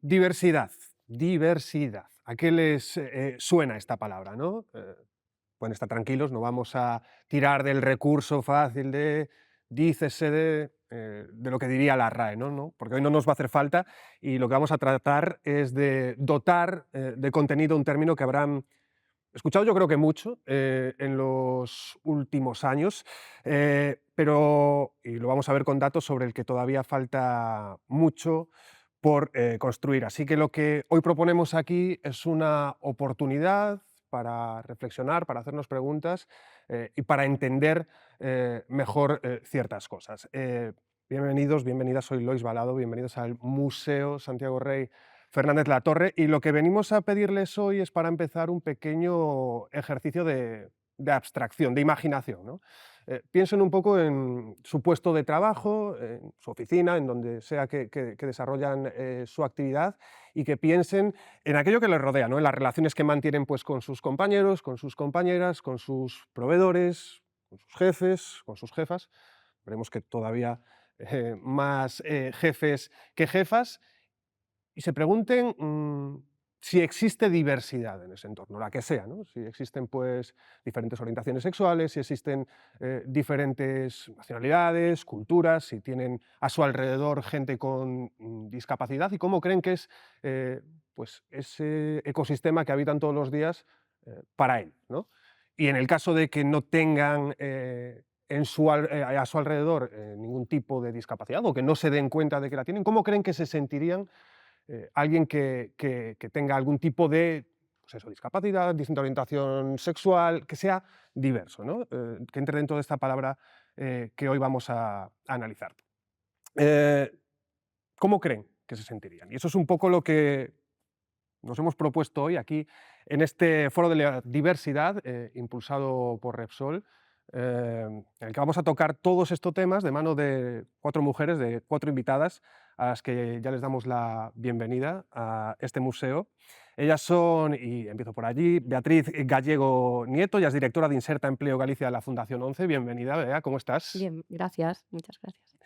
Diversidad, diversidad. ¿A qué les suena esta palabra, no? Pueden estar tranquilos, no vamos a tirar del recurso fácil de dícese de lo que diría la RAE, ¿no? ¿No? Porque hoy no nos va a hacer falta y lo que vamos a tratar es de dotar de contenido un término que habrán escuchado yo creo que mucho en los últimos años, pero, y lo vamos a ver con datos sobre el que todavía falta mucho por construir. Así que lo que hoy proponemos aquí es una oportunidad para reflexionar, para hacernos preguntas y para entender mejor ciertas cosas. Bienvenidos, bienvenidas, soy Lois Balado, bienvenidos al Museo Santiago Rey Fernández Latorre, y lo que venimos a pedirles hoy es, para empezar, un pequeño ejercicio de abstracción, de imaginación, ¿no? Piensen un poco en su puesto de trabajo, en su oficina, en donde sea que desarrollan su actividad, y que piensen en aquello que les rodea, ¿no? En las relaciones que mantienen, pues, con sus compañeros, con sus compañeras, con sus proveedores, con sus jefes, con sus jefas. Veremos que todavía más jefes que jefas, y se pregunten si existe diversidad en ese entorno, la que sea, ¿no? Si existen, pues, diferentes orientaciones sexuales, si existen diferentes nacionalidades, culturas, si tienen a su alrededor gente con discapacidad, y cómo creen que es pues, ese ecosistema que habitan todos los días para él, ¿no? Y en el caso de que no tengan a su alrededor ningún tipo de discapacidad, o que no se den cuenta de que la tienen, ¿cómo creen que se sentirían alguien que tenga algún tipo de, pues eso, discapacidad, distinta orientación sexual, que sea diverso, ¿no? Que entre dentro de esta palabra que hoy vamos a analizar? Eh, ¿Cómo creen que se sentirían? Y eso es un poco lo que nos hemos propuesto hoy aquí en este foro de la diversidad impulsado por Repsol, en el que vamos a tocar todos estos temas de mano de 4 mujeres, de 4 invitadas, a las que ya les damos la bienvenida a este museo. Ellas son, y empiezo por allí, Beatriz Gallego Nieto, ella es directora de Inserta Empleo Galicia de la Fundación 11. Bienvenida, Bea, ¿cómo estás? Bien, gracias, muchas gracias.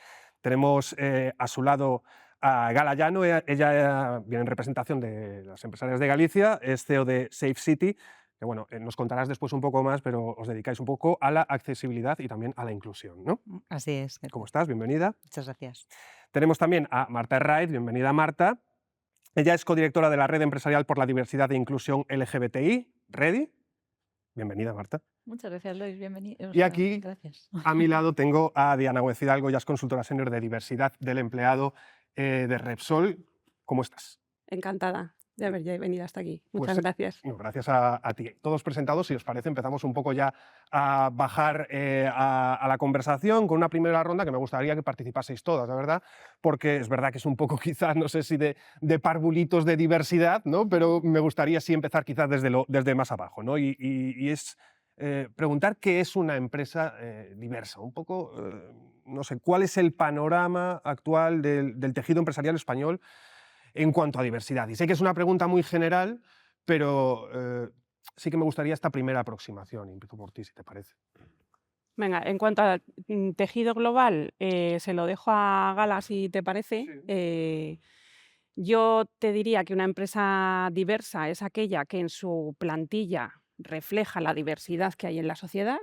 Tenemos a su lado a Gala Llano. Ella viene en representación de las empresarias de Galicia, es CEO de Safe City, que bueno, nos contarás después un poco más, pero os dedicáis un poco a la accesibilidad y también a la inclusión, ¿no? Así es, ¿Cómo estás? Bienvenida. muchas gracias. Tenemos también a Marta Herraiz. Bienvenida, Marta. Ella es codirectora de la Red Empresarial por la Diversidad e Inclusión LGBTI, REDI. Bienvenida, Marta. Muchas gracias, Lois, bienvenido. Y aquí, Gracias. a mi lado, tengo a Diana Huez Hidalgo, ella es consultora senior de diversidad del empleado de Repsol. ¿Cómo estás? Encantada de haber ya venido hasta aquí. Pues Muchas gracias. no, gracias a ti. Todos presentados, si os parece, empezamos un poco ya a bajar a la conversación con una primera ronda que me gustaría que participaseis todas, la verdad, porque es verdad que es un poco quizás, no sé si de parvulitos de diversidad, ¿no? Pero me gustaría sí empezar quizás desde más abajo, ¿no? Y es preguntar qué es una empresa diversa, un poco, no sé, cuál es el panorama actual del tejido empresarial español en cuanto a diversidad. Y sé que es una pregunta muy general, pero sí que me gustaría esta primera aproximación. Y empiezo por ti, si te parece. Venga, en cuanto al tejido global, se lo dejo a Gala, si te parece. Sí. Yo te diría que una empresa diversa es aquella que en su plantilla refleja la diversidad que hay en la sociedad.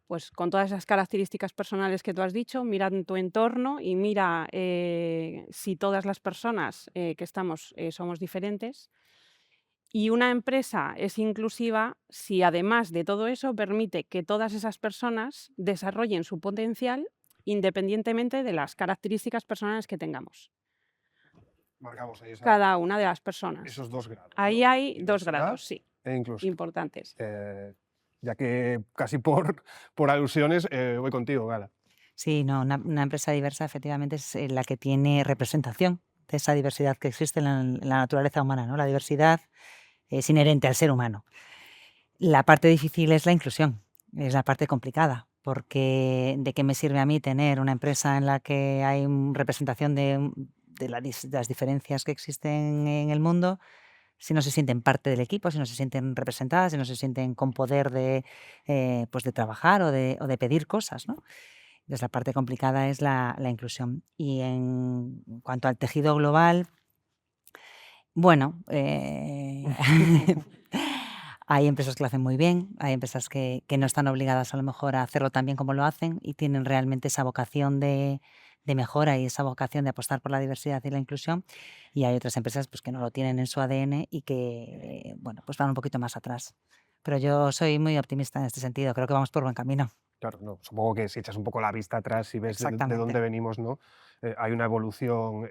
Pues con todas esas características personales que tú has dicho, mira en tu entorno y mira si todas las personas que estamos somos diferentes. Y una empresa es inclusiva si, además de todo eso, permite que todas esas personas desarrollen su potencial independientemente de las características personales que tengamos, Marcamos ahí cada una de las personas. esos 2 grados, Ahí ¿no? hay 2 Diversidad grados, sí, e inclusión. importantes. Ya que casi por alusiones voy contigo, Gala. Sí, no, una empresa diversa efectivamente es la que tiene representación de esa diversidad que existe en la naturaleza humana, ¿no? La diversidad es inherente al ser humano. La parte difícil es la inclusión, es la parte complicada, porque ¿de qué me sirve a mí tener una empresa en la que hay representación de las diferencias que existen en el mundo si no se sienten parte del equipo, si no se sienten representadas, si no se sienten con poder pues de trabajar o de pedir cosas, ¿no? Entonces, la parte complicada es la inclusión. Y en cuanto al tejido global, Bueno, hay empresas que lo hacen muy bien, hay empresas que no están obligadas a lo mejor a hacerlo tan bien como lo hacen y tienen realmente esa vocación de mejora y esa vocación de apostar por la diversidad y la inclusión. Y hay otras empresas pues, que no lo tienen en su ADN y que bueno, pues van un poquito más atrás. Pero yo soy muy optimista en este sentido, creo que vamos por buen camino. Claro, no, supongo que si echas un poco la vista atrás y ves de dónde Exactamente. venimos, ¿no? Hay una evolución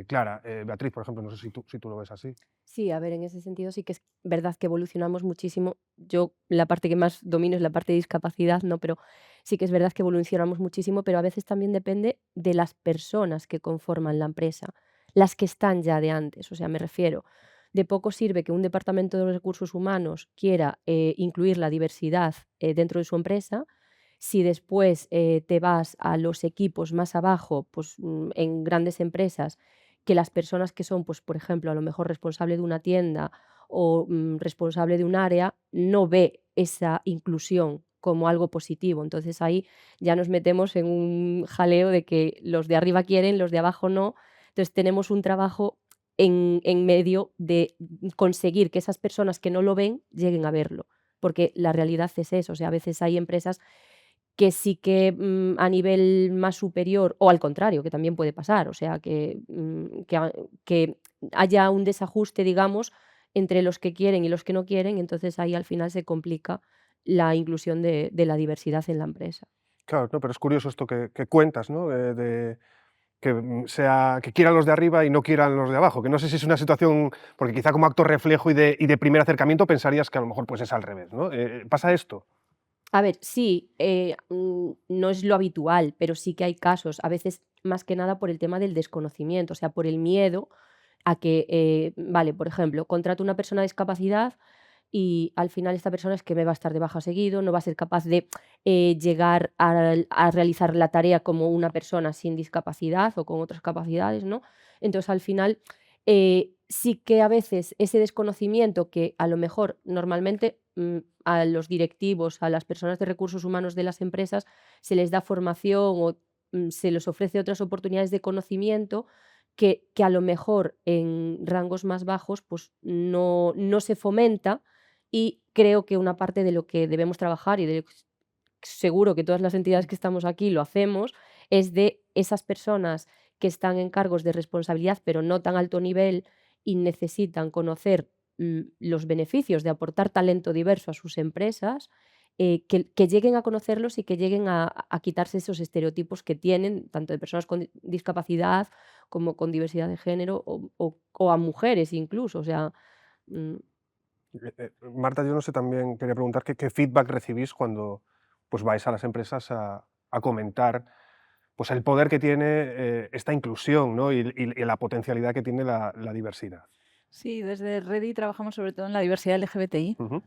clara. Beatriz, por ejemplo, no sé si tú lo ves así. Sí, a ver, en ese sentido sí que es verdad que evolucionamos muchísimo. Yo la parte que más domino es la parte de discapacidad, ¿no? Pero sí que es verdad que evolucionamos muchísimo, pero a veces también depende de las personas que conforman la empresa, las que están ya de antes. O sea, me refiero, de poco sirve que un departamento de recursos humanos quiera incluir la diversidad dentro de su empresa. Si después te vas a los equipos más abajo, pues en grandes empresas, que las personas que son, pues, por ejemplo, a lo mejor responsable de una tienda o, responsable de un área, no ve esa inclusión como algo positivo. Entonces, ahí ya nos metemos en un jaleo de que los de arriba quieren, los de abajo no. Entonces, tenemos un trabajo en medio de conseguir que esas personas que no lo ven lleguen a verlo, porque la realidad es eso. O sea, a veces hay empresas que sí que, a nivel más superior o al contrario, que también puede pasar, o sea, que haya un desajuste, digamos, entre los que quieren y los que no quieren, entonces ahí al final se complica la inclusión de la diversidad en la empresa. Claro, no, pero es curioso esto que cuentas, ¿no? Que que quieran los de arriba y no quieran los de abajo, que no sé si es una situación, porque quizá como acto reflejo y de primer acercamiento pensarías que a lo mejor pues es al revés, ¿no? ¿Pasa esto? A ver, sí, no es lo habitual, pero sí que hay casos, a veces más que nada por el tema del desconocimiento, o sea, por el miedo a que, vale, por ejemplo, contrato una persona de discapacidad y al final esta persona es que me va a estar de baja seguido, no va a ser capaz de llegar a realizar la tarea como una persona sin discapacidad o con otras capacidades, ¿no? Entonces, al final, sí que a veces ese desconocimiento que a lo mejor normalmente a los directivos, a las personas de recursos humanos de las empresas, se les da formación o se les ofrece otras oportunidades de conocimiento que a lo mejor en rangos más bajos pues no se fomenta y creo que una parte de lo que debemos trabajar y de lo que seguro que todas las entidades que estamos aquí lo hacemos, es de esas personas que están en cargos de responsabilidad, pero no tan alto nivel y necesitan conocer los beneficios de aportar talento diverso a sus empresas, que lleguen a conocerlos y que lleguen a quitarse esos estereotipos que tienen, tanto de personas con discapacidad como con diversidad de género o a mujeres incluso. O sea, mm, Marta, yo no sé, también quería preguntar qué feedback recibís cuando pues vais a las empresas a comentar pues el poder que tiene esta inclusión, ¿no? Y la potencialidad que tiene la diversidad. Sí, desde Redi trabajamos sobre todo en la diversidad LGBTI. Ujú.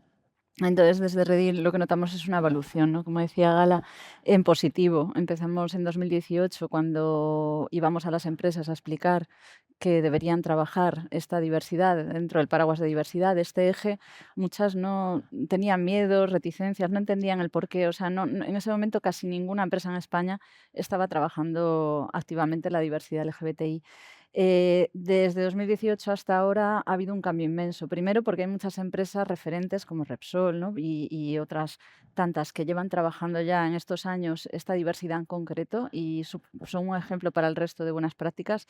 Entonces, desde Redi lo que notamos es una evolución, ¿no? Como decía Gala, en positivo. Empezamos en 2018 cuando íbamos a las empresas a explicar que deberían trabajar esta diversidad dentro del paraguas de diversidad, este eje. Muchas no tenían miedos, reticencias, no entendían el porqué. O sea, en ese momento casi ninguna empresa en España estaba trabajando activamente la diversidad LGBTI. Desde 2018 hasta ahora ha habido un cambio inmenso. Primero, porque hay muchas empresas referentes como Repsol, ¿no? y otras tantas que llevan trabajando ya en estos años esta diversidad en concreto y son un ejemplo para el resto de buenas prácticas,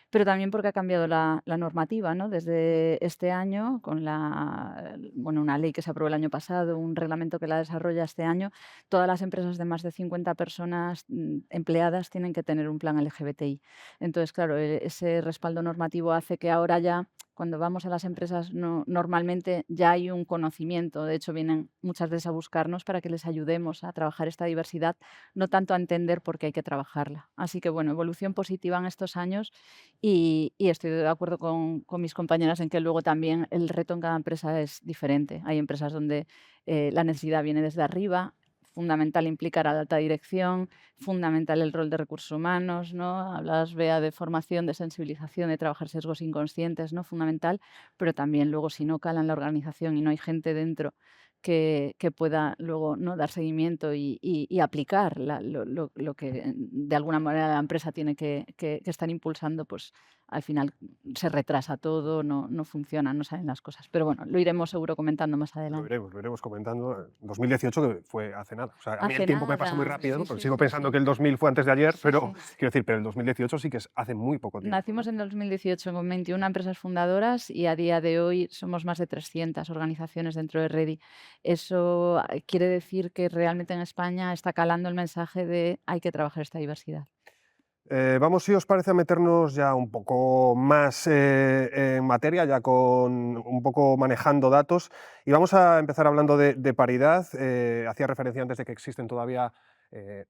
pero también porque ha cambiado la normativa, ¿no? Desde este año, con una ley que se aprobó el año pasado, un reglamento que la desarrolla este año, todas las empresas de más de 50 personas empleadas tienen que tener un plan LGBTI. Entonces, claro, ese respaldo normativo hace que ahora ya, cuando vamos a las empresas, normalmente ya hay un conocimiento. De hecho, vienen muchas veces a buscarnos para que les ayudemos a trabajar esta diversidad, no tanto a entender por qué hay que trabajarla. Así que, bueno, evolución positiva en estos años y estoy de acuerdo con mis compañeras en que luego también el reto en cada empresa es diferente. Hay empresas donde la necesidad viene desde arriba, fundamental implicar a la alta dirección, fundamental el rol de recursos humanos, ¿no? Hablabas, Bea, de formación, de sensibilización, de trabajar sesgos inconscientes, ¿no? Fundamental, pero también luego si no cala en la organización y no hay gente dentro que pueda luego, ¿no?, dar seguimiento y aplicar lo que de alguna manera la empresa tiene que estar impulsando, pues al final se retrasa todo, no funciona, no salen las cosas. Pero bueno, lo iremos seguro comentando más adelante. Lo iremos comentando. 2018, que fue hace nada. O sea, a mí el Hace tiempo me pasa muy nada, rápido, sí, porque sí, sigo sí, pensando sí. que el 2000 fue antes de ayer, Sí, pero sí. quiero decir, pero el 2018 sí que es hace muy poco tiempo, ¿no? Nacimos en 2018 con 21 empresas fundadoras y a día de hoy somos más de 300 organizaciones dentro de Redi. Eso quiere decir que realmente en España está calando el mensaje de hay que trabajar esta diversidad. Vamos, si os parece, a meternos ya un poco más en materia, ya con un poco manejando datos, y vamos a empezar hablando de paridad. Hacía referencia antes de que existen todavía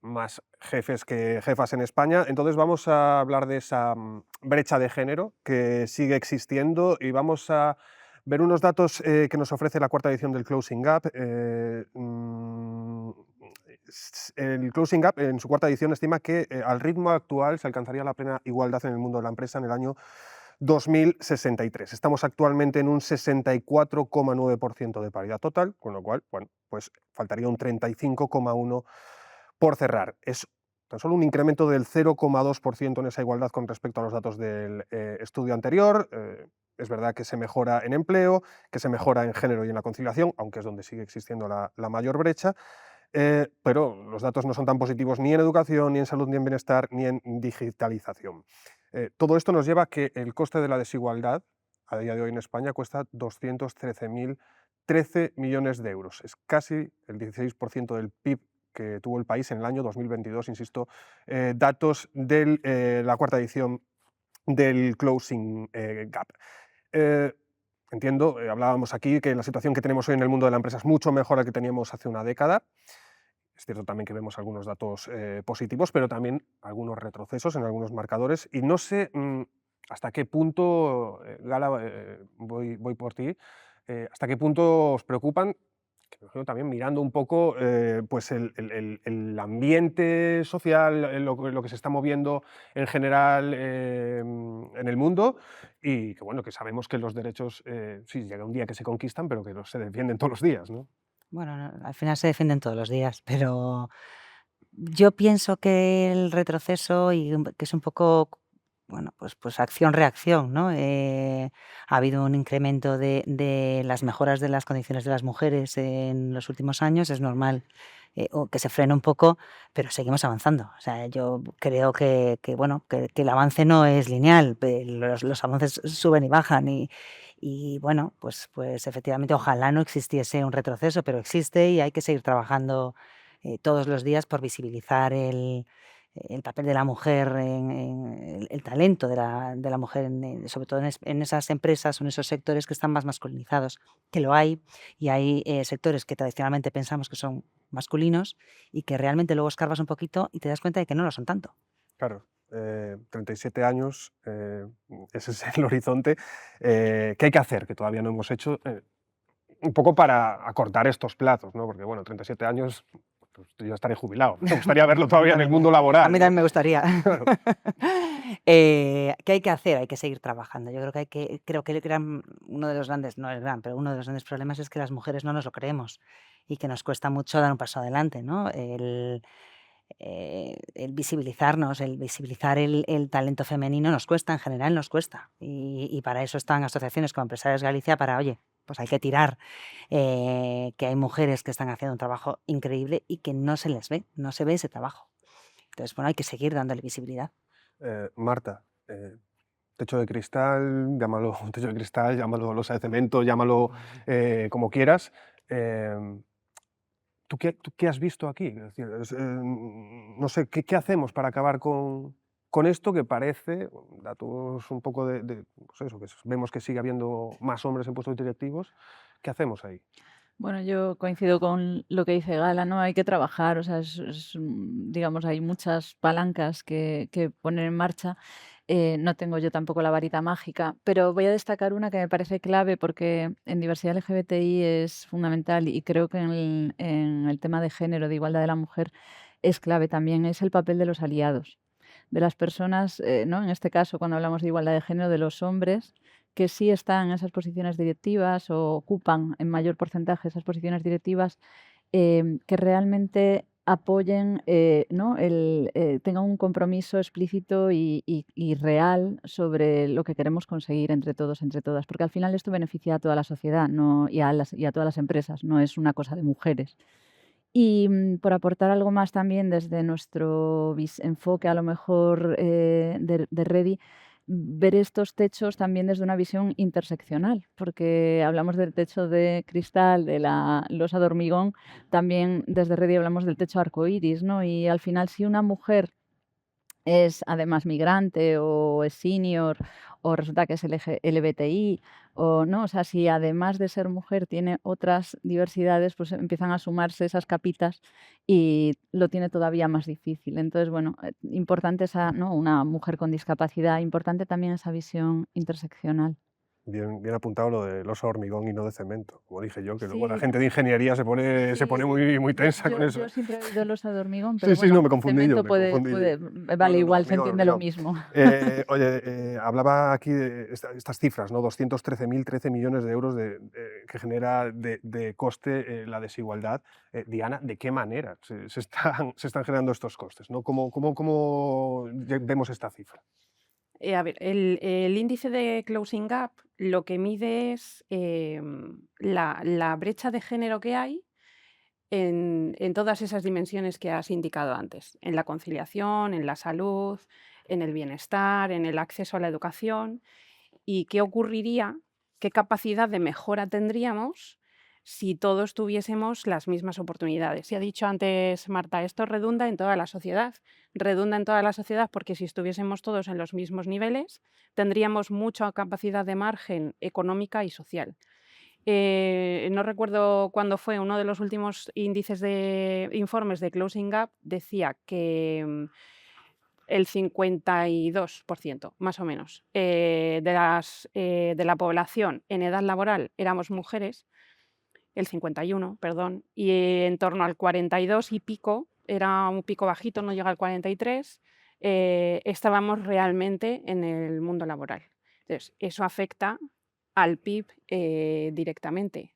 más jefes que jefas en España, entonces vamos a hablar de esa brecha de género que sigue existiendo y vamos a ver unos datos que nos ofrece la cuarta edición del Closing Gap. El Closing Gap, en su cuarta edición, estima que al ritmo actual se alcanzaría la plena igualdad en el mundo de la empresa en el año 2063. Estamos actualmente en un 64,9% de paridad total, con lo cual, bueno, pues faltaría un 35,1% por cerrar. Es tan solo un incremento del 0,2% en esa igualdad con respecto a los datos del estudio anterior. Es verdad que se mejora en empleo, que se mejora en género y en la conciliación, aunque es donde sigue existiendo la mayor brecha. Pero los datos no son tan positivos ni en educación, ni en salud, ni en bienestar, ni en digitalización. Todo esto nos lleva a que el coste de la desigualdad a día de hoy en España cuesta 213 millones de euros. Es casi el 16% del PIB que tuvo el país en el año 2022, insisto, datos de la cuarta edición del Closing Gap. Entiendo, hablábamos aquí que la situación que tenemos hoy en el mundo de la empresa es mucho mejor a la que teníamos hace una década. Es cierto también que vemos algunos datos positivos, pero también algunos retrocesos en algunos marcadores. Y no sé hasta qué punto, Gala, voy por ti, hasta qué punto os preocupan, que me imagino también mirando un poco pues el ambiente social, lo que se está moviendo en general en el mundo, y que bueno, que sabemos que los derechos sí llega un día que se conquistan, pero que no se defienden todos los días, ¿no? Bueno, al final se defienden todos los días, pero yo pienso que el retroceso y que es un poco, bueno, pues acción-reacción, ¿no? Ha habido un incremento de las mejoras de las condiciones de las mujeres en los últimos años, es normal o que se frene un poco, pero seguimos avanzando. O sea, yo creo bueno, que el avance no es lineal, los avances suben y bajan y bueno, pues efectivamente ojalá no existiese un retroceso, pero existe y hay que seguir trabajando todos los días por visibilizar el papel de la mujer, el talento de la mujer, sobre todo en esas empresas o en esos sectores que están más masculinizados, que lo hay, y hay sectores que tradicionalmente pensamos que son masculinos y que realmente luego escarbas un poquito y te das cuenta de que no lo son tanto. Claro, 37 años, ese es el horizonte. ¿Qué hay que hacer? Que todavía no hemos hecho, un poco para acortar estos plazos, ¿no? Porque, bueno, 37 años, pues yo ya estaré jubilado. Me gustaría verlo todavía en el mundo A laboral, mí ¿no? también me gustaría. Claro. ¿Qué hay que hacer? Hay que seguir trabajando. Yo creo que uno de los grandes, no el gran, pero uno de los grandes problemas es que las mujeres no nos lo creemos y que nos cuesta mucho dar un paso adelante, ¿no? El visibilizarnos, el visibilizar el talento femenino nos cuesta, en general nos cuesta. Y para eso están asociaciones como Empresarios Galicia para, oye, pues hay que tirar, que hay mujeres que están haciendo un trabajo increíble y que no se les ve, no se ve ese trabajo. Entonces, bueno, hay que seguir dándole visibilidad. Marta, techo de cristal, llámalo techo de cristal, llámalo losa de cemento, llámalo como quieras. ¿Tú qué has visto aquí? Es decir, no sé, ¿qué hacemos para acabar con esto que parece, datos un poco pues eso, que vemos que sigue habiendo más hombres en puestos directivos? ¿Qué hacemos ahí? Bueno, yo coincido con lo que dice Gala, ¿no? Hay que trabajar, o sea, digamos, hay muchas palancas que poner en marcha. No tengo yo tampoco la varita mágica, pero voy a destacar una que me parece clave porque en diversidad LGBTI es fundamental y creo que en el tema de género, de igualdad de la mujer, es clave también, es el papel de los aliados, de las personas, ¿no? En este caso, cuando hablamos de igualdad de género, de los hombres que sí están en esas posiciones directivas o ocupan en mayor porcentaje esas posiciones directivas, que realmente apoyen, ¿no? Tengan un compromiso explícito y real sobre lo que queremos conseguir entre todos, entre todas, porque al final esto beneficia a toda la sociedad, ¿no? y a todas las empresas, no es una cosa de mujeres. Y por aportar algo más también desde nuestro enfoque a lo mejor de Redi, ver estos techos también desde una visión interseccional, porque hablamos del techo de cristal, de la losa de hormigón, también desde Redi hablamos del techo arcoíris, ¿no? Y al final, si una mujer es además migrante o es senior o resulta que es LGBTI o no, o sea, si además de ser mujer tiene otras diversidades, pues empiezan a sumarse esas capitas y lo tiene todavía más difícil. Entonces, bueno, importante esa, ¿no? Una mujer con discapacidad, importante también esa visión interseccional. Bien, bien apuntado lo de losa hormigón y no de cemento, como dije yo, que luego la Sí, gente de ingeniería se pone sí, muy tensa con eso. yo siempre he oído losa de hormigón, Sí, pero sí, no, bueno, me confundí yo, cemento me confundí yo. vale, No, igual se hormigón, entiende lo hormigón. mismo. Oye, hablaba aquí de estas cifras, ¿no? 213.013 millones de euros que genera de coste la desigualdad. Diana, ¿de qué manera se están generando estos costes, ¿no? ¿Cómo vemos esta cifra? A ver, el índice de Closing Gap lo que mide es la brecha de género que hay en todas esas dimensiones que has indicado antes, en la conciliación, en la salud, en el bienestar, en el acceso a la educación, y qué ocurriría, qué capacidad de mejora tendríamos si todos tuviésemos las mismas oportunidades. Y ha dicho antes Marta, esto redunda en toda la sociedad. Redunda en toda la sociedad porque si estuviésemos todos en los mismos niveles, tendríamos mucha capacidad de margen económica y social. No recuerdo cuándo fue, uno de los últimos índices de informes de Closing Gap decía que el 52%, más o menos, de la población en edad laboral éramos mujeres, el 51, perdón, y en torno al 42 y pico, era un pico bajito, no llega al 43, estábamos realmente en el mundo laboral. Entonces, eso afecta al PIB directamente.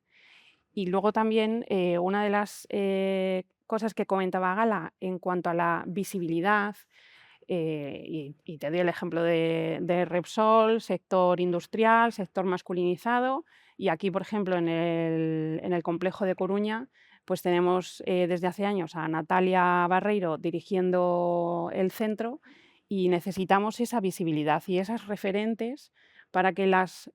Y luego también una de las cosas que comentaba Gala en cuanto a la visibilidad, y te doy el ejemplo de Repsol, sector industrial, sector masculinizado, y aquí, por ejemplo, en el complejo de Coruña, pues tenemos desde hace años a Natalia Barreiro dirigiendo el centro y necesitamos esa visibilidad y esas referentes para que las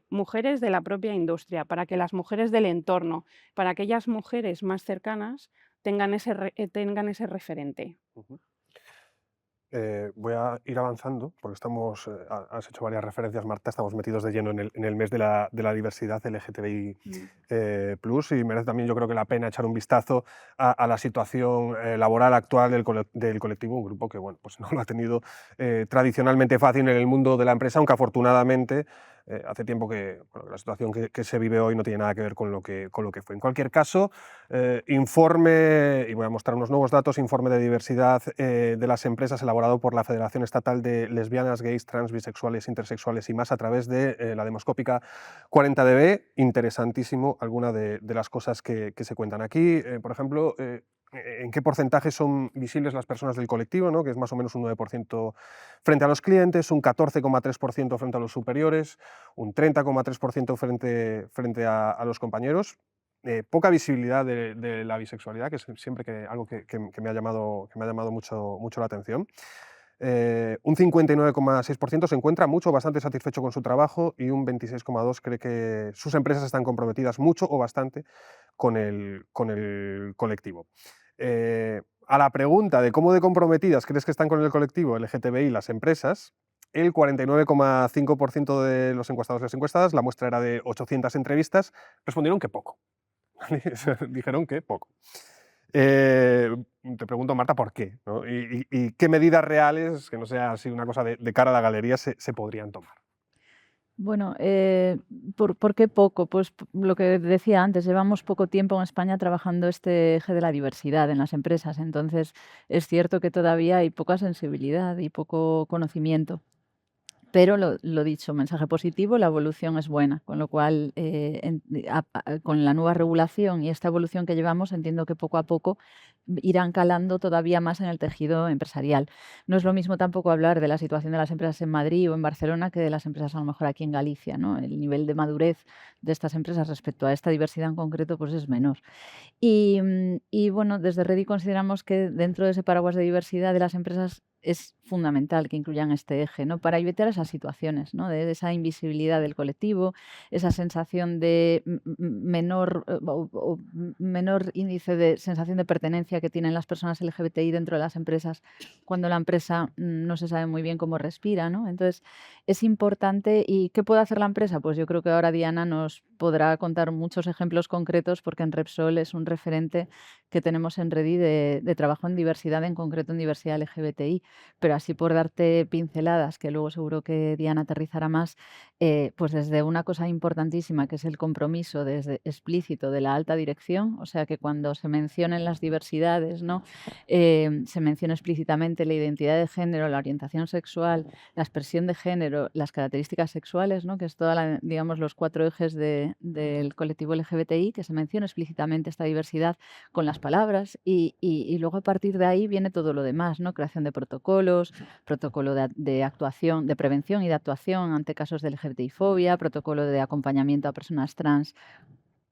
mujeres de la propia industria, para que las mujeres del entorno, para aquellas mujeres más cercanas tengan ese referente. Ujú. Voy a ir avanzando, porque has hecho varias referencias, Marta, estamos metidos de lleno en el mes de la diversidad LGTBI+, y merece también, yo creo que la pena echar un vistazo a la situación laboral actual del colectivo, un grupo que bueno, pues no lo ha tenido tradicionalmente fácil en el mundo de la empresa, aunque afortunadamente hace tiempo que la situación que se vive hoy no tiene nada que ver con lo que fue. En cualquier caso, informe, y voy a mostrar unos nuevos datos, informe de diversidad de las empresas elaborado por la Federación Estatal de Lesbianas, Gays, Trans, Bisexuales, Intersexuales y más a través de la demoscópica 40DB. Interesantísimo alguna de las cosas que se cuentan aquí. Por ejemplo, en qué porcentaje son visibles las personas del colectivo, ¿no? Que es más o menos un 9% frente a los clientes, un 14,3% frente a los superiores, un 30,3% frente a los compañeros. Poca visibilidad de la bisexualidad, que es siempre algo que me ha llamado mucho la atención. Un 59,6% se encuentra bastante satisfecho con su trabajo y un 26,2% cree que sus empresas están comprometidas mucho o bastante con el colectivo. A la pregunta de cómo de comprometidas crees que están con el colectivo LGTBI las empresas, el 49,5% de los encuestados y las encuestadas, la muestra era de 800 entrevistas, respondieron que poco. Dijeron que poco. Te pregunto, Marta, ¿por qué? ¿No? ¿Y qué medidas reales, que no sea así una cosa de cara a la galería, se podrían tomar? Bueno, ¿por qué poco? Pues lo que decía antes, llevamos poco tiempo en España trabajando este eje de la diversidad en las empresas, entonces es cierto que todavía hay poca sensibilidad y poco conocimiento. Pero lo dicho, mensaje positivo, la evolución es buena, con lo cual con la nueva regulación y esta evolución que llevamos, entiendo que poco a poco irán calando todavía más en el tejido empresarial. No es lo mismo tampoco hablar de la situación de las empresas en Madrid o en Barcelona que de las empresas a lo mejor aquí en Galicia, ¿no? El nivel de madurez de estas empresas respecto a esta diversidad en concreto pues es menor. Y bueno, desde Redi consideramos que dentro de ese paraguas de diversidad de las empresas es fundamental que incluyan este eje, ¿no? Para evitar esas situaciones, ¿no? De esa invisibilidad del colectivo, esa sensación de menor o menor índice de sensación de pertenencia que tienen las personas LGBTI dentro de las empresas cuando la empresa no se sabe muy bien cómo respira, ¿no? Entonces, es importante. ¿Y qué puede hacer la empresa? Pues yo creo que ahora Diana nos podrá contar muchos ejemplos concretos porque en Repsol es un referente que tenemos en Redi de trabajo en diversidad, en concreto en diversidad LGBTI. Pero así por darte pinceladas, que luego seguro que Diana aterrizará más, pues desde una cosa importantísima que es el compromiso desde explícito de la alta dirección, o sea que cuando se mencionen las diversidades, ¿no? Se menciona explícitamente la identidad de género, la orientación sexual, la expresión de género, las características sexuales, ¿no? Que es toda digamos, los 4 ejes del colectivo LGBTI, que se menciona explícitamente esta diversidad con las palabras y luego a partir de ahí viene todo lo demás, ¿no? Creación de protocolos, protocolo de actuación, de prevención y de actuación ante casos de LGBTI-fobia, protocolo de acompañamiento a personas trans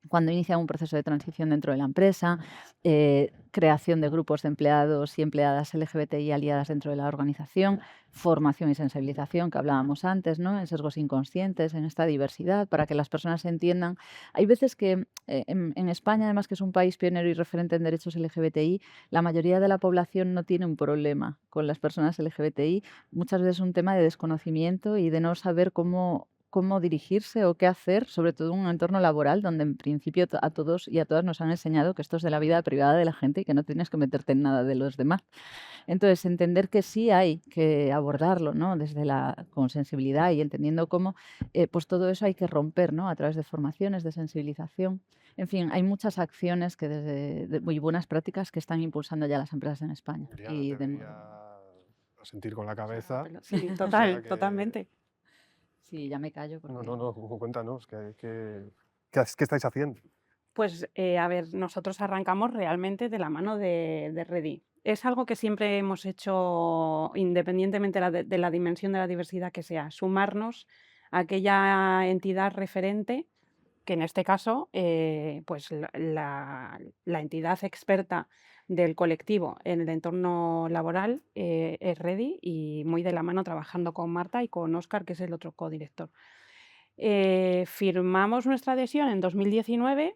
cuando inicia un proceso de transición dentro de la empresa, creación de grupos de empleados y empleadas LGBTI aliadas dentro de la organización, formación y sensibilización que hablábamos antes, ¿no? En sesgos inconscientes, en esta diversidad, para que las personas entiendan. Hay veces que en España, además que es un país pionero y referente en derechos LGBTI, la mayoría de la población no tiene un problema con las personas LGBTI. Muchas veces es un tema de desconocimiento y de no saber cómo dirigirse o qué hacer, sobre todo en un entorno laboral donde en principio a todos y a todas nos han enseñado que esto es de la vida privada de la gente y que no tienes que meterte en nada de los demás. Entonces, entender que sí hay que abordarlo, ¿no? Con sensibilidad y entendiendo cómo, pues todo eso hay que romper, ¿no? A través de formaciones, de sensibilización. En fin, hay muchas acciones muy buenas prácticas que están impulsando ya las empresas en España. Diana Y te de veía nuevo. sentir con la cabeza. Sí, O total, sea que... totalmente. Sí, ya me callo porque... No, cuéntanos, ¿qué estáis haciendo? Pues a ver, nosotros arrancamos realmente de la mano de Redi. Es algo que siempre hemos hecho independientemente de la dimensión de la diversidad que sea, sumarnos a aquella entidad referente, que en este caso, pues la entidad experta del colectivo en el entorno laboral es Redi y muy de la mano trabajando con Marta y con Óscar, que es el otro codirector. Firmamos nuestra adhesión en 2019.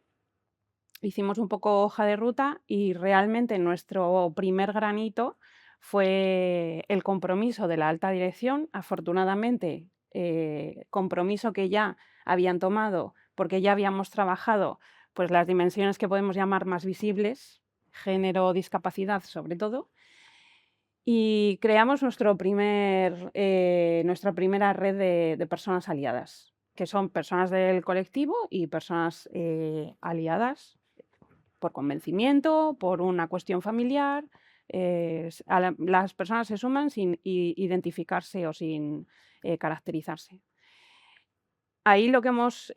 Hicimos un poco hoja de ruta y realmente nuestro primer granito fue el compromiso de la alta dirección. Afortunadamente, compromiso que ya habían tomado porque ya habíamos trabajado pues, las dimensiones que podemos llamar más visibles, género, discapacidad sobre todo, y creamos nuestra primera red de personas aliadas, que son personas del colectivo y personas aliadas por convencimiento, por una cuestión familiar. Las personas se suman sin identificarse o sin caracterizarse. Ahí lo que hemos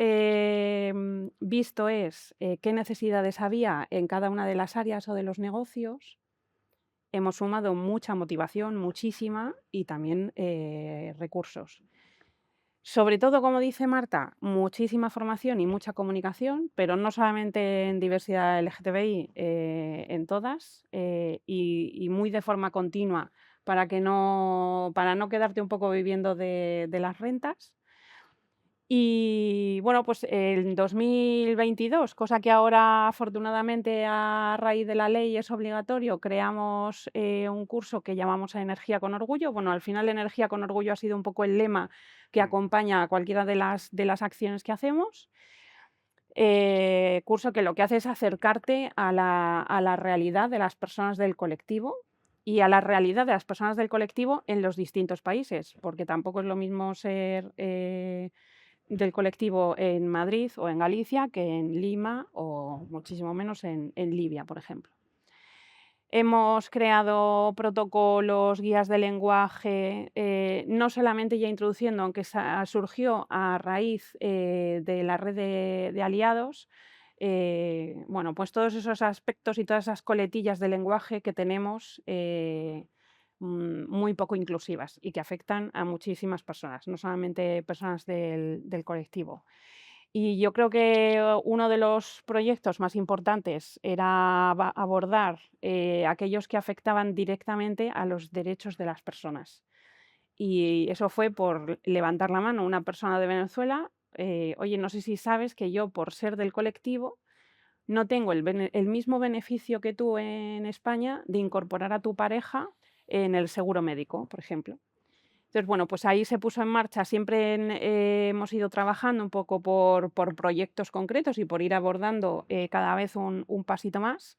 visto es qué necesidades había en cada una de las áreas o de los negocios. Hemos sumado mucha motivación, muchísima, y también recursos. Sobre todo, como dice Marta, muchísima formación y mucha comunicación, pero no solamente en diversidad LGTBI, en todas, y muy de forma continua para no quedarte un poco viviendo de las rentas. Y bueno, pues en 2022, cosa que ahora afortunadamente a raíz de la ley es obligatorio, creamos un curso que llamamos a Energía con Orgullo. Bueno, al final Energía con Orgullo ha sido un poco el lema que acompaña a cualquiera de las acciones que hacemos. Curso que lo que hace es acercarte a la realidad de las personas del colectivo y a la realidad de las personas del colectivo en los distintos países, porque tampoco es lo mismo ser del colectivo en Madrid o en Galicia que en Lima o muchísimo menos en Libia, por ejemplo. Hemos creado protocolos, guías de lenguaje, no solamente ya introduciendo, aunque surgió a raíz de la red de aliados, bueno, pues todos esos aspectos y todas esas coletillas de lenguaje que tenemos muy poco inclusivas y que afectan a muchísimas personas, no solamente personas del colectivo. Y yo creo que uno de los proyectos más importantes era abordar aquellos que afectaban directamente a los derechos de las personas. Y eso fue por levantar la mano una persona de Venezuela. Oye, no sé si sabes que yo, por ser del colectivo, no tengo el mismo beneficio que tú en España de incorporar a tu pareja en el seguro médico, por ejemplo. Entonces, bueno, pues ahí se puso en marcha. Siempre hemos ido trabajando un poco por proyectos concretos y por ir abordando cada vez un pasito más.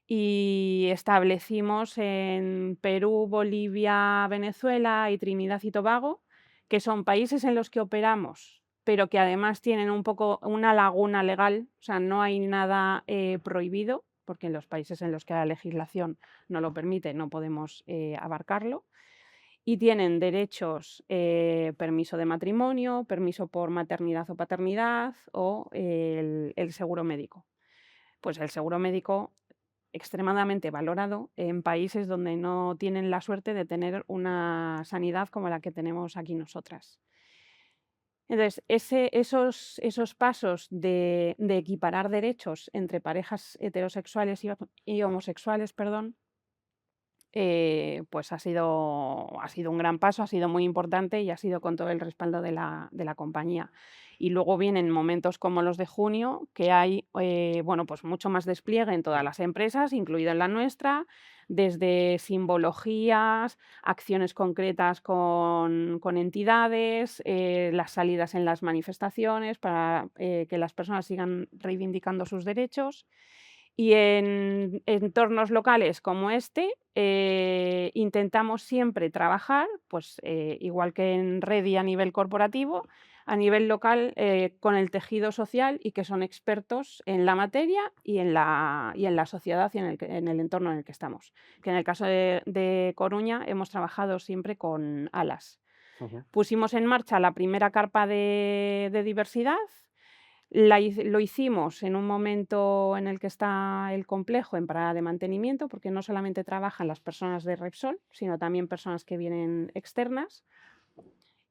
Y establecimos en Perú, Bolivia, Venezuela y Trinidad y Tobago, que son países en los que operamos, pero que además tienen un poco una laguna legal, o sea, no hay nada prohibido, porque en los países en los que la legislación no lo permite no podemos abarcarlo. Y tienen derechos, permiso de matrimonio, permiso por maternidad o paternidad o el seguro médico. Pues el seguro médico extremadamente valorado en países donde no tienen la suerte de tener una sanidad como la que tenemos aquí nosotras. Entonces, esos pasos de equiparar derechos entre parejas heterosexuales y homosexuales, perdón, pues ha sido un gran paso, ha sido muy importante y ha sido con todo el respaldo de la compañía. Y luego vienen momentos como los de junio, que hay bueno, pues mucho más despliegue en todas las empresas, incluido en la nuestra, desde simbologías, acciones concretas con entidades, las salidas en las manifestaciones para que las personas sigan reivindicando sus derechos. Y en entornos locales como este, intentamos siempre trabajar, pues, igual que en red y a nivel corporativo, a nivel local, con el tejido social y que son expertos en la materia y en la sociedad y en el entorno en el que estamos. Que en el caso de Coruña hemos trabajado siempre con ALAS. Ujú. Pusimos en marcha la primera carpa de diversidad. Lo hicimos en un momento en el que está el complejo en parada de mantenimiento, porque no solamente trabajan las personas de Repsol, sino también personas que vienen externas.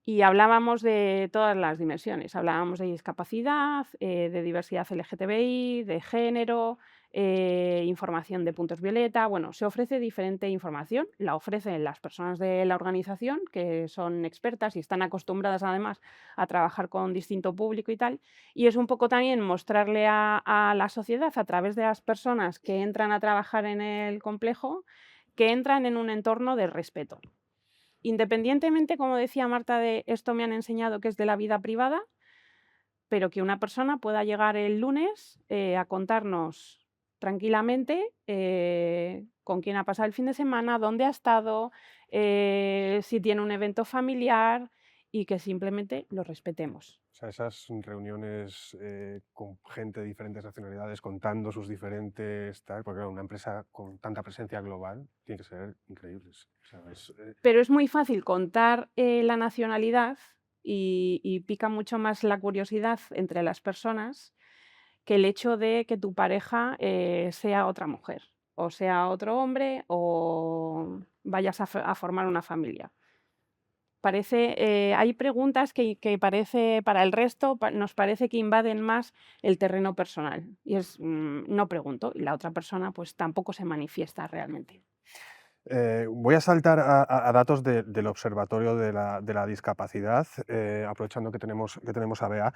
Y hablábamos de todas las dimensiones. Hablábamos de discapacidad, de diversidad LGTBI, de género, información de puntos violeta. Bueno, se ofrece diferente información. La ofrecen las personas de la organización, que son expertas y están acostumbradas además a trabajar con distinto público y tal. Y es un poco también mostrarle a la sociedad, a través de las personas que entran a trabajar en el complejo, que entran en un entorno de respeto. Independientemente, como decía Marta, de esto me han enseñado que es de la vida privada, pero que una persona pueda llegar el lunes a contarnos tranquilamente con quién ha pasado el fin de semana, dónde ha estado, si tiene un evento familiar y que simplemente lo respetemos. O sea, esas reuniones con gente de diferentes nacionalidades contando sus diferentes tal, porque claro, una empresa con tanta presencia global tiene que ser increíbles. O sea, Pero es muy fácil contar la nacionalidad y pica mucho más la curiosidad entre las personas que el hecho de que tu pareja sea otra mujer, o sea otro hombre, o vayas a formar una familia. Hay preguntas que parece, para el resto, nos parece que invaden más el terreno personal. Y es, no pregunto, y la otra persona pues tampoco se manifiesta realmente. Voy a saltar a datos del Observatorio de la Discapacidad, aprovechando que tenemos a Bea.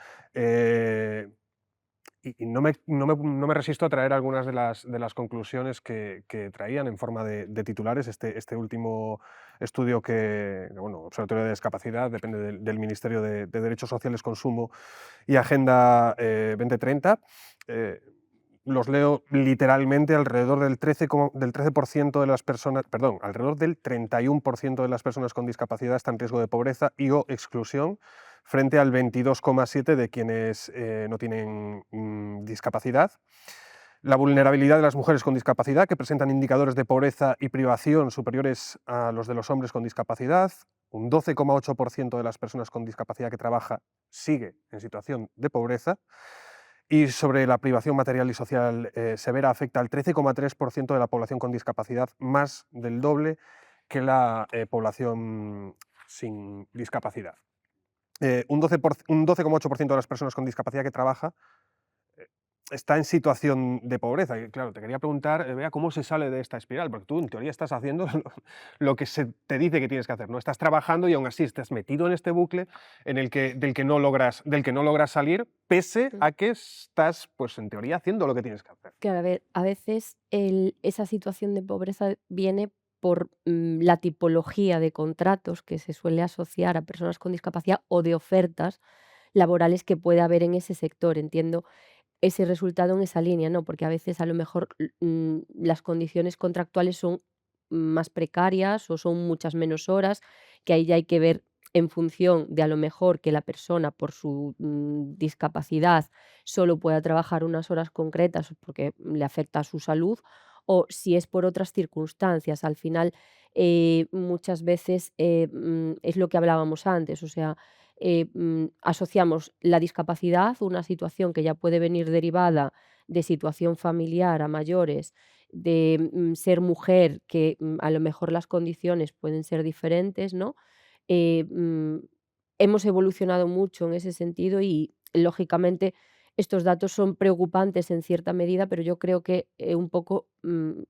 Y no me resisto a traer algunas de las conclusiones que traían en forma de titulares. Este último estudio bueno, Observatorio de Discapacidad, depende del Ministerio de Derechos Sociales, Consumo y Agenda 2030. Los leo literalmente: alrededor del 13% de las personas, perdón, alrededor del 31% de las personas con discapacidad están en riesgo de pobreza y o exclusión, frente al 22,7% de quienes no tienen discapacidad. La vulnerabilidad de las mujeres con discapacidad, que presentan indicadores de pobreza y privación superiores a los de los hombres con discapacidad. Un 12,8% de las personas con discapacidad que trabaja sigue en situación de pobreza. Y sobre la privación material y social severa, afecta al 13,3% de la población con discapacidad, más del doble que la población sin discapacidad. Un 12,8% de las personas con discapacidad que trabaja está en situación de pobreza. Y claro, te quería preguntar, Bea, ¿cómo se sale de esta espiral? Porque tú, en teoría, estás haciendo lo que se te dice que tienes que hacer, ¿no? Estás trabajando y aún así estás metido en este bucle en el que, del que no logras salir, pese a que estás, pues en teoría, haciendo lo que tienes que hacer. Claro, a ver, a veces esa situación de pobreza viene por la tipología de contratos que se suele asociar a personas con discapacidad o de ofertas laborales que puede haber en ese sector. Entiendo ese resultado en esa línea, ¿no? Porque a veces a lo mejor las condiciones contractuales son más precarias o son muchas menos horas, que ahí ya hay que ver en función de a lo mejor que la persona por su discapacidad solo pueda trabajar unas horas concretas porque le afecta a su salud o si es por otras circunstancias. Al final, muchas veces es lo que hablábamos antes, o sea, asociamos la discapacidad, una situación que ya puede venir derivada de situación familiar a mayores, de ser mujer, que a lo mejor las condiciones pueden ser diferentes, ¿no? Eh, mm, Hemos evolucionado mucho en ese sentido y, lógicamente, estos datos son preocupantes en cierta medida, pero yo creo que un poco,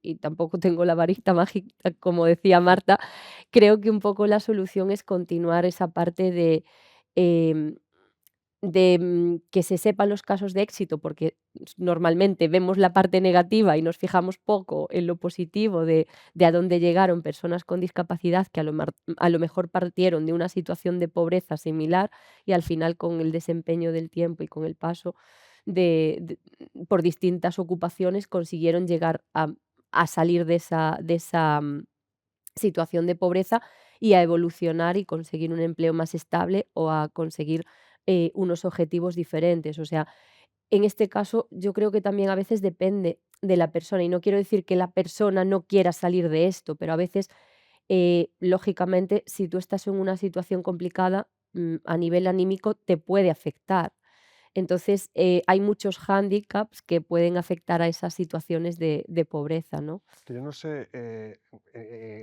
y tampoco tengo la varita mágica, como decía Marta, creo que un poco la solución es continuar esa parte em, que se sepan los casos de éxito, porque normalmente vemos la parte negativa y nos fijamos poco en lo positivo de a dónde llegaron personas con discapacidad que a lo mejor partieron de una situación de pobreza similar y al final con el desempeño del tiempo y con el paso por distintas ocupaciones consiguieron llegar a salir de esa situación de pobreza y a evolucionar y conseguir un empleo más estable o a conseguir unos objetivos diferentes. O sea, en este caso yo creo que también a veces depende de la persona y no quiero decir que la persona no quiera salir de esto, pero a veces, lógicamente, si tú estás en una situación complicada, a nivel anímico te puede afectar. Entonces, hay muchos hándicaps que pueden afectar a esas situaciones de pobreza, ¿no? Que yo no sé,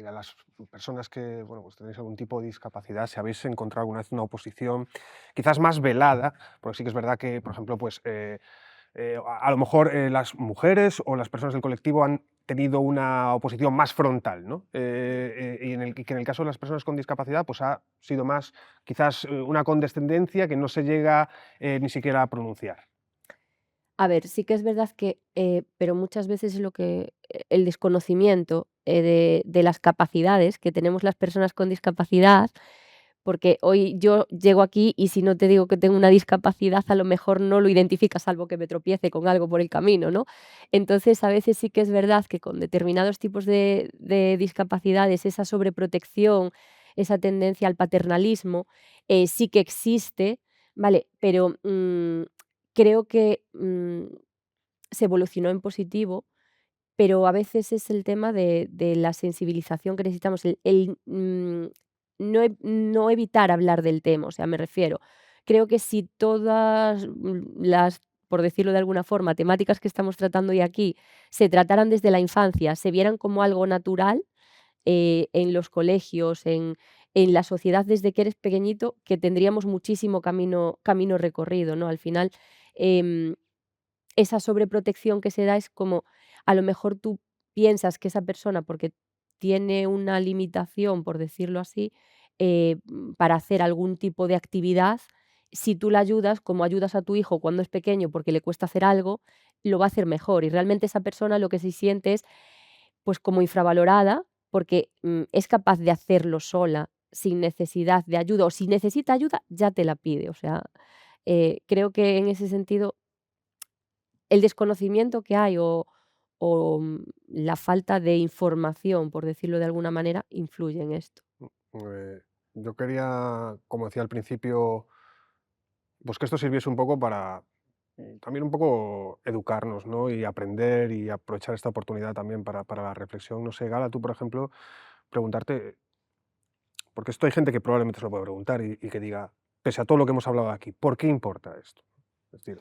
a las personas que, bueno, pues tenéis algún tipo de discapacidad, si habéis encontrado alguna vez una oposición quizás más velada, porque sí que es verdad que, por ejemplo, pues a lo mejor las mujeres o las personas del colectivo han tenido una oposición más frontal, ¿no? Y que en el caso de las personas con discapacidad, pues ha sido más quizás una condescendencia que no se llega ni siquiera a pronunciar. A ver, sí que es verdad que, pero muchas veces es lo que el desconocimiento, de las capacidades que tenemos las personas con discapacidad, porque hoy yo llego aquí y si no te digo que tengo una discapacidad, a lo mejor no lo identificas, salvo que me tropiece con algo por el camino, ¿no? Entonces, a veces sí que es verdad que con determinados tipos de discapacidades, esa sobreprotección, esa tendencia al paternalismo, sí que existe, ¿vale? Pero, creo que, se evolucionó en positivo, pero a veces es el tema de la sensibilización que necesitamos, no evitar hablar del tema, o sea, me refiero, creo que si todas las, por decirlo de alguna forma, temáticas que estamos tratando hoy aquí, se trataran desde la infancia, se vieran como algo natural, en los colegios, en la sociedad desde que eres pequeñito, que tendríamos muchísimo camino recorrido, ¿no? Al final, em esa sobreprotección que se da es como, a lo mejor tú piensas que esa persona, porque tiene una limitación, por decirlo así, para hacer algún tipo de actividad, si tú la ayudas, como ayudas a tu hijo cuando es pequeño porque le cuesta hacer algo, lo va a hacer mejor. Y realmente esa persona lo que se siente es, pues, como infravalorada, porque, es capaz de hacerlo sola, sin necesidad de ayuda, o si necesita ayuda, ya te la pide. O sea, creo que en ese sentido el desconocimiento que hay la falta de información, por decirlo de alguna manera, influye en esto. Yo quería, como decía al principio, pues que esto sirviese un poco para también un poco educarnos, ¿no? Y aprender y aprovechar esta oportunidad también para la reflexión. No sé, Gala, tú, por ejemplo, preguntarte, porque esto hay gente que probablemente se lo puede preguntar y que diga, pese a todo lo que hemos hablado aquí, ¿por qué importa esto? Es decir,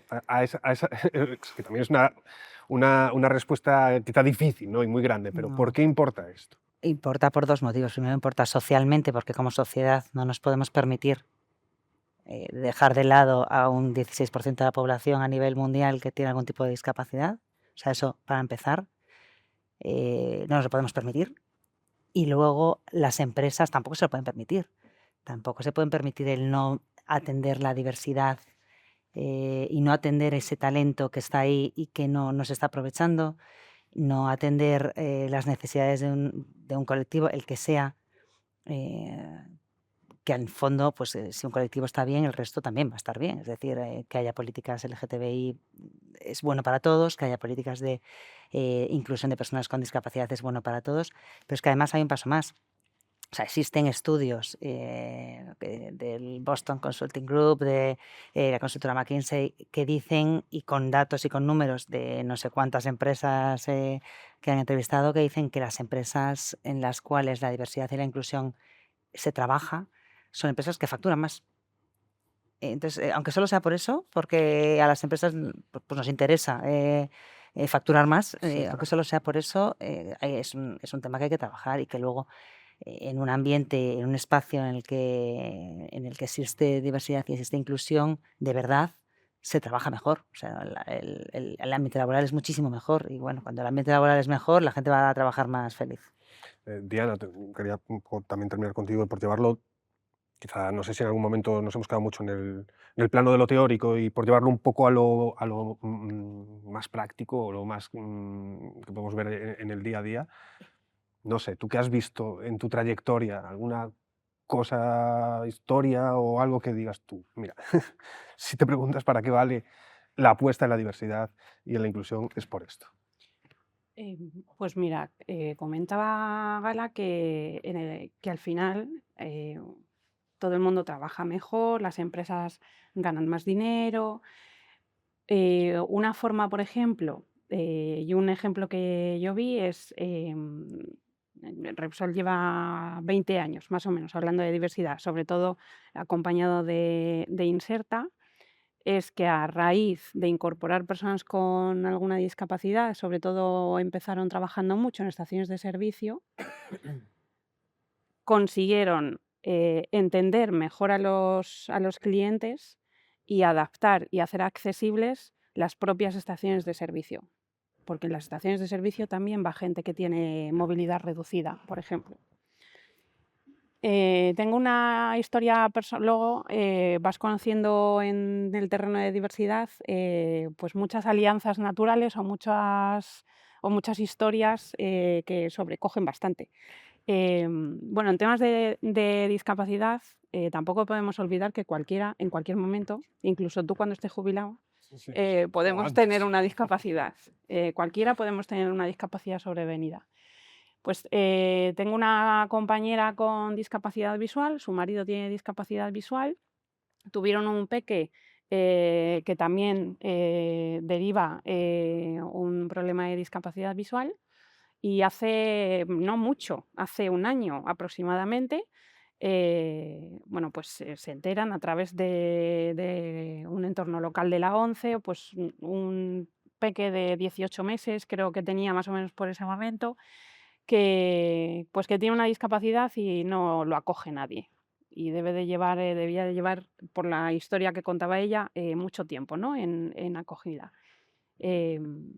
que también es una respuesta quizá difícil, ¿no? Y muy grande, pero ¿por No. qué importa esto? Importa por dos motivos. Primero, importa socialmente, porque como sociedad no nos podemos permitir dejar de lado a un 16% de la población a nivel mundial que tiene algún tipo de discapacidad. O sea, eso para empezar, no nos lo podemos permitir. Y luego las empresas tampoco se lo pueden permitir. Tampoco se pueden permitir el no atender la diversidad y no atender ese talento que está ahí y que no se está aprovechando, no atender las necesidades de un colectivo, el que sea, eh, que en fondo, pues si un colectivo está bien, el resto también va a estar bien. Es decir, que haya políticas LGTBI es bueno para todos, que haya políticas de inclusión de personas con discapacidad es bueno para todos, pero es que además hay un paso más. O sea, existen estudios del Boston Consulting Group, de la consultora McKinsey, que dicen, y con datos y con números de no sé cuántas empresas que han entrevistado, que dicen que las empresas en las cuales la diversidad y la inclusión se trabaja son empresas que facturan más. Entonces, aunque solo sea por eso, porque a las empresas pues nos interesa facturar más, Sí, aunque claro. solo sea por eso, es un tema que hay que trabajar y que luego en un ambiente, en un espacio en el que existe diversidad y existe inclusión, de verdad se trabaja mejor. O sea, el ambiente laboral es muchísimo mejor y bueno, cuando el ambiente laboral es mejor, la gente va a trabajar más feliz. Diana, quería un poco también terminar contigo por llevarlo, quizá, no sé si en algún momento nos hemos quedado mucho en el plano de lo teórico y por llevarlo un poco a lo más práctico o lo más que podemos ver en el día a día. No sé, ¿tú qué has visto en tu trayectoria? ¿Alguna cosa, historia o algo que digas tú? Mira, si te preguntas para qué vale la apuesta en la diversidad y en la inclusión, es por esto. Pues mira, comentaba Gala que al final todo el mundo trabaja mejor, las empresas ganan más dinero. Una forma, por ejemplo, y un ejemplo que yo vi es, Repsol lleva 20 años más o menos hablando de diversidad, sobre todo acompañado de Inserta, es que a raíz de incorporar personas con alguna discapacidad, sobre todo empezaron trabajando mucho en estaciones de servicio, consiguieron entender mejor a los clientes y adaptar y hacer accesibles las propias estaciones de servicio. Porque en las estaciones de servicio también va gente que tiene movilidad reducida, por ejemplo. Tengo una historia luego vas conociendo en el terreno de diversidad pues muchas alianzas naturales o muchas historias que sobrecogen bastante. Bueno, en temas de discapacidad tampoco podemos olvidar que cualquiera, en cualquier momento, incluso tú cuando estés jubilado, Sí, sí. O podemos tener antes. una discapacidad. Cualquiera podemos tener una discapacidad sobrevenida. Pues tengo una compañera con discapacidad visual, su marido tiene discapacidad visual, tuvieron un peque que también deriva un problema de discapacidad visual y hace no mucho, hace un año aproximadamente, bueno, pues se enteran a través de un entorno local de la ONCE, pues un peque de 18 meses, creo que tenía más o menos por ese momento, pues que tiene una discapacidad y no lo acoge nadie. Y debía de llevar, por la historia que contaba ella, mucho tiempo, ¿no? en acogida. Em,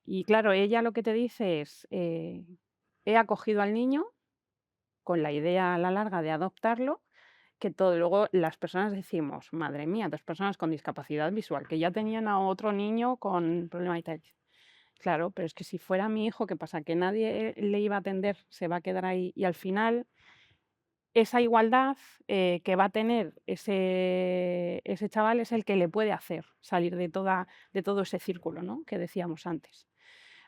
y claro, ella lo que te dice es, he acogido al niño con la idea a la larga de adoptarlo, que todo, luego las personas decimos, madre mía, 2 personas con discapacidad visual, que ya tenían a otro niño con problema y tal. Claro, pero es que si fuera mi hijo, ¿qué pasa? Que nadie le iba a atender, se va a quedar ahí. Y al final, esa igualdad que va a tener ese chaval es el que le puede hacer salir de todo ese círculo, ¿no? Que decíamos antes.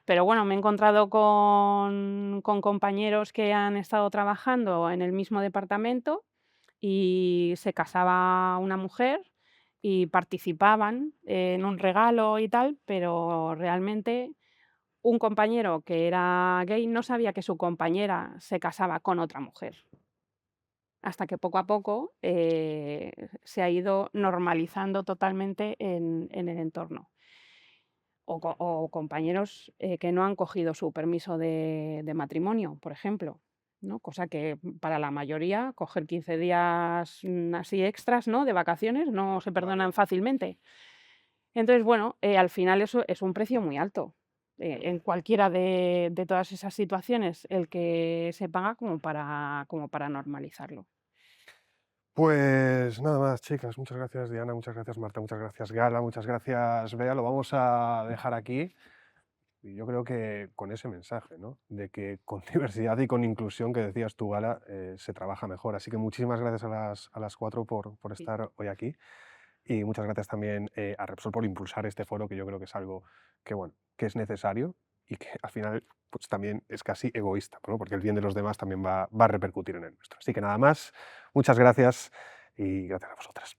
Pero bueno, me he encontrado con compañeros que han estado trabajando en el mismo departamento y se casaba una mujer y participaban en un regalo y tal, pero realmente un compañero que era gay no sabía que su compañera se casaba con otra mujer, hasta que poco a poco se ha ido normalizando totalmente en el entorno. O compañeros que no han cogido su permiso de matrimonio, por ejemplo, ¿no? Cosa que para la mayoría coger 15 días así extras, ¿no? De vacaciones no se perdonan fácilmente. Entonces, bueno, al final eso es un precio muy alto. En cualquiera de todas esas situaciones, el que se paga como para normalizarlo. Pues nada más, chicas. Muchas gracias, Diana. Muchas gracias, Marta. Muchas gracias, Gala. Muchas gracias, Bea. Lo vamos a dejar aquí. Y yo creo que con ese mensaje, ¿no? De que con diversidad y con inclusión que decías tú, Gala, se trabaja mejor. Así que muchísimas gracias a las cuatro por Sí. estar hoy aquí. Y muchas gracias también a Repsol por impulsar este foro, que yo creo que es algo que, bueno, que es necesario y que al final pues, también es casi egoísta, ¿no? Porque el bien de los demás también va a repercutir en el nuestro. Así que nada más, muchas gracias y gracias a vosotras.